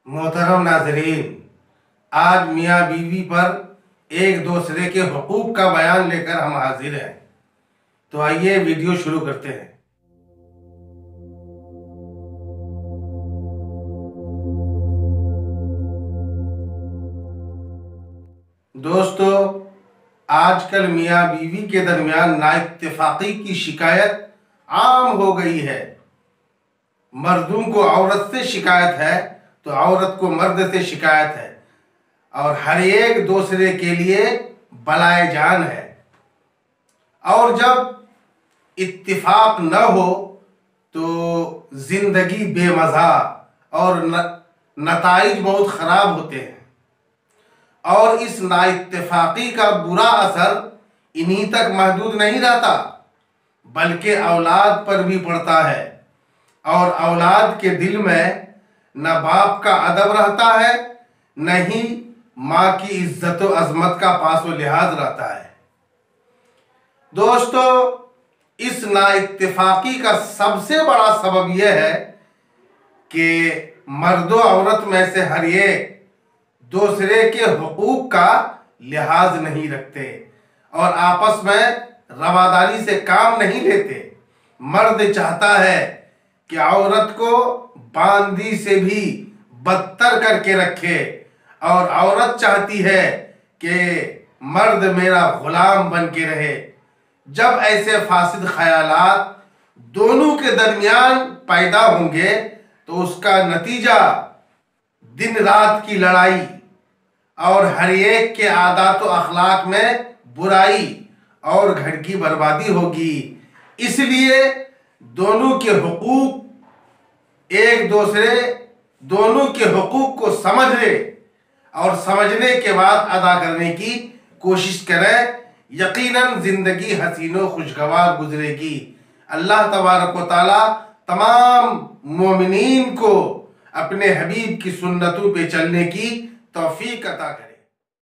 मोहतरम नाजरीन, आज मियाँ बीवी पर एक दूसरे के हुकूक का बयान लेकर हम हाजिर हैं। तो आइए वीडियो शुरू करते हैं। दोस्तों, आजकल मियाँ बीवी के दरमियान नाइत्तेफाकी की शिकायत आम हो गई है। मर्दों को औरत से शिकायत है तो औरत को मर्द से शिकायत है, और हर एक दूसरे के लिए बलाए जान है। और जब इत्तिफाक न हो तो जिंदगी बेमज़ा और नताइज बहुत खराब होते हैं। और इस नाइत्तेफाकी का बुरा असर इन्हीं तक महदूद नहीं रहता, बल्कि औलाद पर भी पड़ता है। और औलाद के दिल में न बाप का अदब रहता है, न ही माँ की इज्जत व अजमत का पास व लिहाज रहता है। दोस्तों, इस नाइत्तेफाकी का सबसे बड़ा सबब यह है कि मर्द व औरत में से हर एक दूसरे के हुकूक का लिहाज नहीं रखते और आपस में रवादारी से काम नहीं लेते। मर्द चाहता है कि औरत को बांदी से भी बदतर करके रखे, और औरत चाहती है कि मर्द मेरा गुलाम बन के रहे। जब ऐसे फासिद ख्यालात दोनों के दरमियान पैदा होंगे तो उसका नतीजा दिन रात की लड़ाई और हर एक के आदात व अखलाक में बुराई और घर की बर्बादी होगी। इसलिए दोनों के हुकूक को समझे और समझने के बाद अदा करने की कोशिश करें। यकीनन जिंदगी हसीनो खुशगवार गुजरेगी। अल्लाह तबारक व तआला तमाम मोमिनीन को अपने हबीब की सुन्नतों पे चलने की तौफीक अता करे।